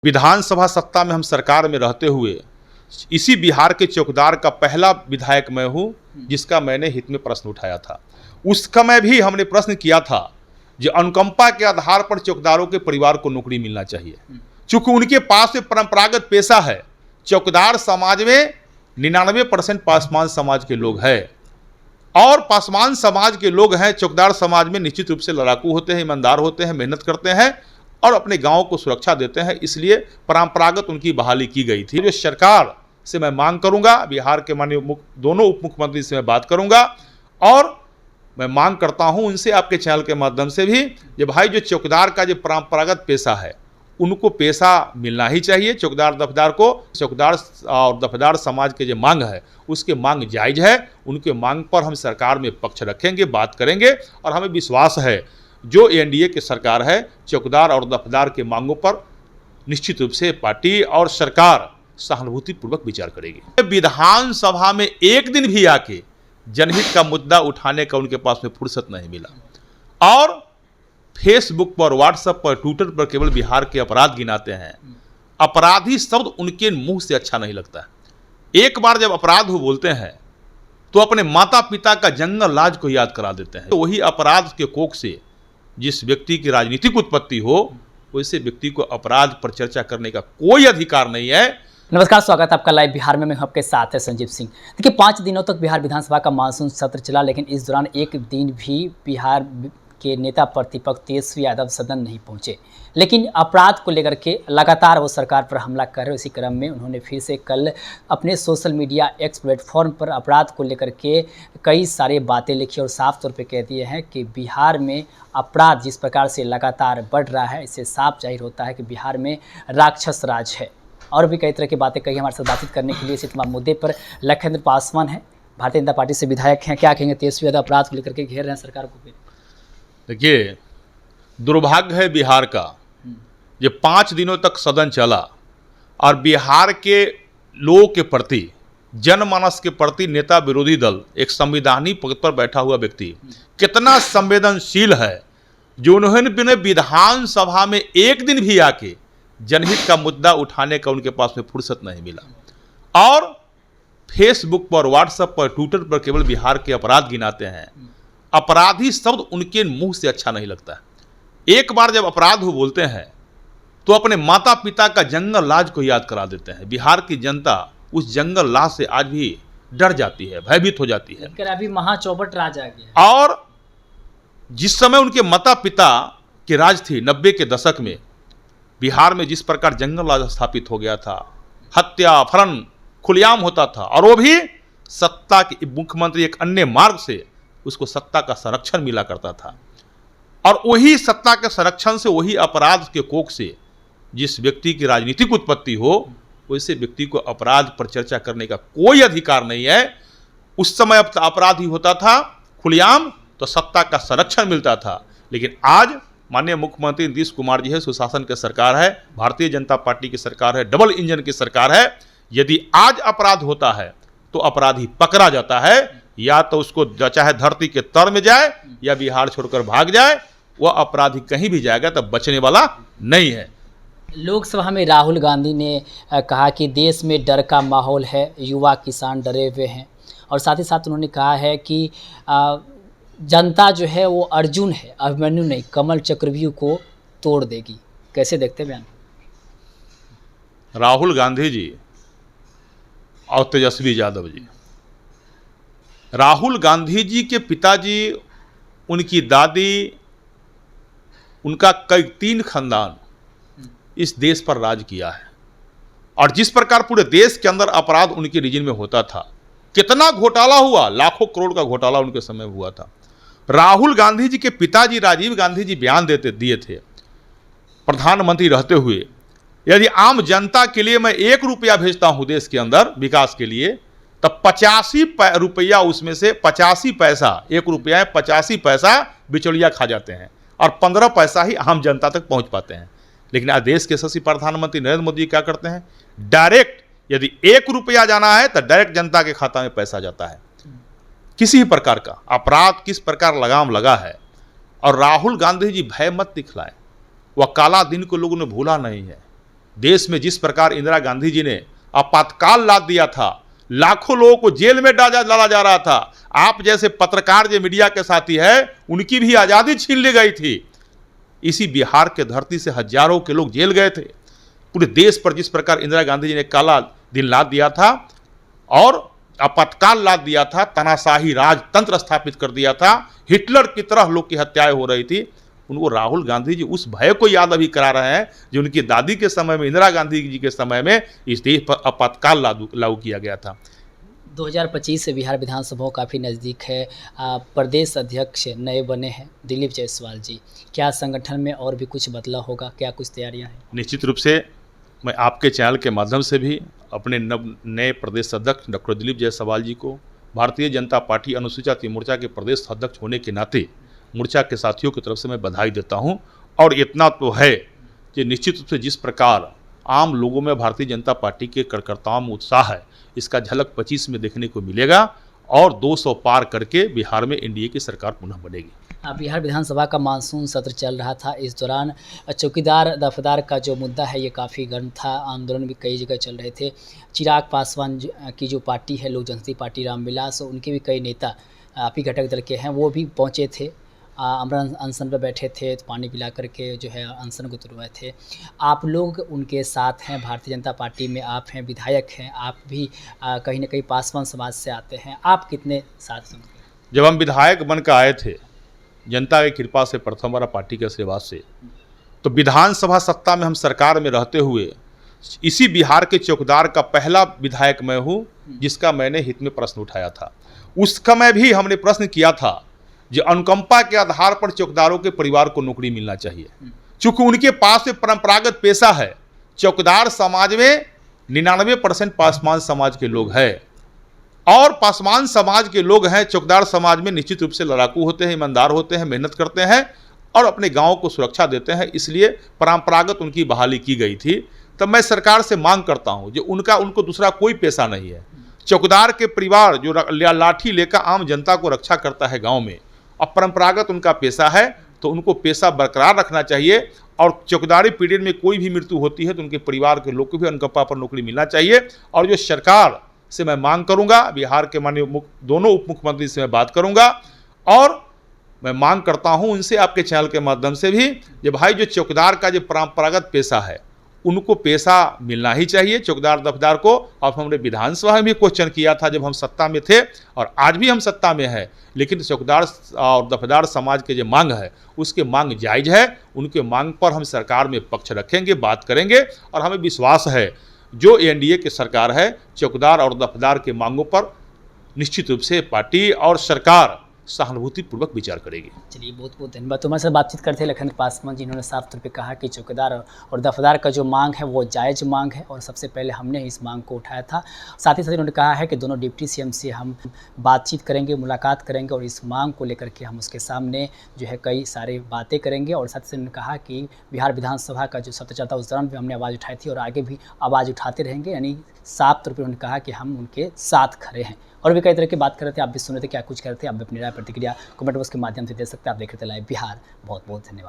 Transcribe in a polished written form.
विधानसभा सत्ता में हम सरकार में रहते हुए इसी बिहार के चौकीदार का पहला विधायक मैं हूं जिसका मैंने हित में प्रश्न उठाया था। उस समय भी हमने प्रश्न किया था जो अनुकंपा के आधार पर चौकीदारों के परिवार को नौकरी मिलना चाहिए, चूंकि उनके पास में परंपरागत पेशा है। चौकीदार समाज में 99% पासवान समाज के लोग हैं और पासवान समाज के लोग हैं। चौकीदार समाज में निश्चित रूप से लड़ाकू होते हैं, ईमानदार होते हैं, मेहनत करते हैं और अपने गांव को सुरक्षा देते हैं, इसलिए परंपरागत उनकी बहाली की गई थी। जो सरकार से मैं मांग करूंगा, बिहार के माननीय दोनों उप मुख्यमंत्री से मैं बात करूंगा और मैं मांग करता हूं उनसे, आपके चैनल के माध्यम से भी, कि भाई जो चौकीदार का जो परंपरागत पेशा है उनको पेशा मिलना ही चाहिए। चौकीदार दफेदार को, चौकीदार और दफेदार समाज के जो मांग है उसके मांग जायज़ है। उनके मांग पर हम सरकार में पक्ष रखेंगे, बात करेंगे और हमें विश्वास है जो एनडीए की सरकार है चौकीदार और दफेदार के मांगों पर निश्चित रूप से पार्टी और सरकार सहानुभूतिपूर्वक विचार करेगी। विधानसभा में एक दिन भी आके जनहित का मुद्दा उठाने का उनके पास में फुर्सत नहीं मिला और फेसबुक पर, व्हाट्सएप पर, ट्विटर पर केवल बिहार के अपराध गिनाते हैं। अपराधी शब्द उनके मुंह से अच्छा नहीं लगता। एक बार जब अपराध हो बोलते हैं तो अपने माता पिता का जंगल राज को याद करा देते हैं। तो वही अपराध के कोख से जिस व्यक्ति की राजनीतिक उत्पत्ति हो वैसे व्यक्ति को अपराध पर चर्चा करने का कोई अधिकार नहीं है। नमस्कार, स्वागत है आपका लाइव बिहार में। मैं आपके साथ है संजीव सिंह। देखिए, 5 दिनों तक बिहार विधानसभा का मानसून सत्र चला, लेकिन इस दौरान एक दिन भी बिहार के नेता प्रतिपक्ष तेजस्वी यादव सदन नहीं पहुंचे। लेकिन अपराध को लेकर के लगातार वो सरकार पर हमला कर रहे। इसी क्रम में उन्होंने फिर से कल अपने सोशल मीडिया एक्स प्लेटफॉर्म पर अपराध को लेकर के कई सारे बातें लिखी और साफ तौर पे कह दिए हैं कि बिहार में अपराध जिस प्रकार से लगातार बढ़ रहा है, इससे साफ जाहिर होता है कि बिहार में राक्षस राज है। और भी कई तरह की बातें कही। हमारे साथ बातचीत करने के लिए इस तमाम मुद्दे पर लखनदेव पासवान है, भारतीय जनता पार्टी से विधायक हैं। क्या कहेंगे, तेजस्वी यादव अपराध को लेकर के घेर रहे हैं सरकार को? देखिए, दुर्भाग्य है बिहार का, ये 5 दिनों तक सदन चला और बिहार के लोगों के प्रति, जनमानस के प्रति नेता विरोधी दल, एक संवैधानिक पद पर बैठा हुआ व्यक्ति कितना संवेदनशील है जो उन्होंने विधानसभा में एक दिन भी आके जनहित का मुद्दा उठाने का उनके पास में फुर्सत नहीं मिला और फेसबुक पर, व्हाट्सएप पर, ट्विटर पर केवल बिहार के अपराध गिनाते हैं। अपराधी शब्द उनके मुंह से अच्छा नहीं लगता। एक बार जब अपराध हो बोलते हैं तो अपने माता पिता का जंगल राज को याद करा देते हैं। बिहार की जनता उस जंगल राज से आज भी डर जाती है, भयभीत हो जाती है। अभी महाचौबट राज आ गया। और जिस समय उनके माता पिता की राज थी 90 के दशक में, बिहार में जिस प्रकार जंगल राज स्थापित हो गया था, हत्या अपहरण खुलेआम होता था और वो भी सत्ता के मुख्यमंत्री एक अन्य मार्ग से उसको सत्ता का संरक्षण मिला करता था। और वही सत्ता के संरक्षण से, वही अपराध के कोख से जिस व्यक्ति की राजनीतिक उत्पत्ति हो वैसे व्यक्ति को अपराध पर चर्चा करने का कोई अधिकार नहीं है। उस समय अपराध ही होता था खुलेआम तो सत्ता का संरक्षण मिलता था। लेकिन आज माननीय मुख्यमंत्री नीतीश कुमार जी है, सुशासन की सरकार है, भारतीय जनता पार्टी की सरकार है, डबल इंजन की सरकार है। यदि आज अपराध होता है तो अपराधी पकड़ा जाता है, या तो उसको चाहे धरती के तर में जाए या बिहार छोड़कर भाग जाए, वह अपराधी कहीं भी जाएगा तब बचने वाला नहीं है। लोकसभा में राहुल गांधी ने कहा कि देश में डर का माहौल है, युवा किसान डरे हुए हैं और साथ ही साथ उन्होंने कहा है कि जनता जो है वो अर्जुन है, अभिमन्यु नहीं, कमल चक्रव्यूह को तोड़ देगी। कैसे देखते बयान? राहुल गांधी जी और तेजस्वी यादव जी, राहुल गांधी जी के पिताजी, उनकी दादी, उनका कई 3 खानदान इस देश पर राज किया है और जिस प्रकार पूरे देश के अंदर अपराध उनके रीजन में होता था, कितना घोटाला हुआ, लाखों करोड़ का घोटाला उनके समय हुआ था। राहुल गांधी जी के पिताजी राजीव गांधी जी बयान दिए थे प्रधानमंत्री रहते हुए, यदि आम जनता के लिए मैं 1 रुपया भेजता हूं देश के अंदर विकास के लिए, तब 85 रुपया उसमें से 85 पैसा, 1 रुपया है 85 पैसा बिचौलिया खा जाते हैं और 15 पैसा ही आम जनता तक पहुंच पाते हैं। लेकिन आज देश के यशस्वी प्रधानमंत्री नरेंद्र मोदी क्या करते हैं, डायरेक्ट यदि 1 रुपया जाना है तो डायरेक्ट जनता के खाता में पैसा जाता है। किसी प्रकार का अपराध किस प्रकार लगाम लगा है। और राहुल गांधी जी भय मत दिखलाएं, वह काला दिन को लोगों ने भूला नहीं है। देश में जिस प्रकार इंदिरा गांधी जी ने आपातकाल ला दिया था, लाखों लोगों को जेल में डाला जा रहा था, आप जैसे पत्रकार जो मीडिया के साथी है उनकी भी आज़ादी छीन ली गई थी। इसी बिहार के धरती से हजारों के लोग जेल गए थे। पूरे देश पर जिस प्रकार इंदिरा गांधी जी ने काला दिन ला दिया था और आपातकाल ला दिया था, तानाशाही राजतंत्र स्थापित कर दिया था, हिटलर की तरह लोग की हत्याएं हो रही थी, उनको राहुल गांधी जी उस भय को याद अभी करा रहे हैं जो उनकी दादी के समय में, इंदिरा गांधी जी के समय में इस देश पर आपातकाल लागू किया गया था। 2025 से बिहार विधानसभा काफ़ी नज़दीक है। प्रदेश अध्यक्ष नए बने हैं दिलीप जायसवाल जी, क्या संगठन में और भी कुछ बदलाव होगा, क्या कुछ तैयारियां हैं? निश्चित रूप से मैं आपके चैनल के माध्यम से भी अपने नए प्रदेश अध्यक्ष डॉक्टर दिलीप जायसवाल जी को भारतीय जनता पार्टी अनुसूचित जाति मोर्चा के प्रदेश अध्यक्ष होने के नाते मोर्चा के साथियों की तरफ से मैं बधाई देता हूं। और इतना तो है कि निश्चित रूप से जिस प्रकार आम लोगों में भारतीय जनता पार्टी के कार्यकर्ताओं में उत्साह है, इसका झलक 25 में देखने को मिलेगा और 200 पार करके बिहार में एनडीए की सरकार पुनः बनेगी। बिहार विधानसभा का मानसून सत्र चल रहा था, इस दौरान चौकीदार दफदार का जो मुद्दा है ये काफ़ी गर्म था, आंदोलन भी कई जगह चल रहे थे। चिराग पासवान की जो पार्टी है लोक जनशक्ति पार्टी, रामविलास, उनके भी कई नेता आप ही घटक दल के हैं, वो भी पहुँचे थे, अमरण अनशन पर बैठे थे, तो पानी पिला करके जो है अनशन को तुड़वाए थे। आप लोग उनके साथ हैं, भारतीय जनता पार्टी में आप हैं, विधायक हैं, आप भी कहीं ना कहीं पासवान समाज से आते हैं, आप कितने साथ हैं? जब हम विधायक बनकर आए थे जनता की कृपा से, प्रथम बार पार्टी के आशीर्वाद से, तो विधानसभा सत्ता में हम सरकार में रहते हुए इसी बिहार के चौकीदार का पहला विधायक मैं हूँ जिसका मैंने हित में प्रश्न उठाया था। उस समय भी हमने प्रश्न किया था जो अनुकंपा के आधार पर चौकीदारों के परिवार को नौकरी मिलना चाहिए, चूंकि उनके पास में परंपरागत पेशा है। चौकीदार समाज में 99% पासवान समाज के लोग हैं और पासवान समाज के लोग हैं। चौकीदार समाज में निश्चित रूप से लड़ाकू होते हैं, ईमानदार होते हैं, मेहनत करते हैं और अपने गाँव को सुरक्षा देते हैं, इसलिए परंपरागत उनकी बहाली की गई थी। तब मैं सरकार से मांग करता हूं जो उनको दूसरा कोई पेशा नहीं है। चौकीदार के परिवार जो लाठी लेकर आम जनता को रक्षा करता है गांव में, और परंपरागत उनका पेशा है, तो उनको पेशा बरकरार रखना चाहिए। और चौकीदारी पीरियड में कोई भी मृत्यु होती है तो उनके परिवार के लोग को भी अनुकंपा पर नौकरी मिलना चाहिए। और जो सरकार से मैं मांग करूंगा, बिहार के माननीय दोनों उप मुख्यमंत्री से मैं बात करूंगा और मैं मांग करता हूं उनसे, आपके चैनल के माध्यम से भी, कि भाई जो चौकीदार का जो परंपरागत पेशा है उनको पेशा मिलना ही चाहिए, चौकीदार दफदार को। और हमने विधानसभा में भी क्वेश्चन किया था जब हम सत्ता में थे, और आज भी हम सत्ता में हैं, लेकिन चौकीदार और दफदार समाज के जो मांग है उसके मांग जायज़ है। उनके मांग पर हम सरकार में पक्ष रखेंगे, बात करेंगे और हमें विश्वास है जो एनडीए की सरकार है चौकीदार और दफदार के मांगों पर निश्चित रूप से पार्टी और सरकार सहानुभूतिपूर्वक विचार करेगी। चलिए, बहुत बहुत धन्यवाद। तो हमारे साथ बातचीत करते हैं लखन पासवान जी, इन्होंने साफ तौर पे कहा कि चौकीदार और दफदार का जो मांग है वो जायज़ मांग है और सबसे पहले हमने इस मांग को उठाया था। साथ ही साथ उन्होंने कहा है कि दोनों डिप्टी सीएम से हम बातचीत करेंगे, मुलाकात करेंगे और इस मांग को लेकर के हम उसके सामने जो है कई सारे बातें करेंगे। और साथ ही उन्होंने कहा कि बिहार विधानसभा का जो सत्र चलता उस दौरान भी हमने आवाज़ उठाई थी और आगे भी आवाज़ उठाते रहेंगे। यानी साफ तौर पर उन्होंने कहा कि हम उनके साथ खड़े हैं। और भी कई तरह की बात कर रहे थे, आप भी सुन रहे थे, क्या कुछ कर रहे थे, आप भी अपनी राय प्रतिक्रिया कमेंट बॉक्स के माध्यम से दे सकते हैं। आप देख रहे थे लाइव बिहार। बहुत बहुत धन्यवाद।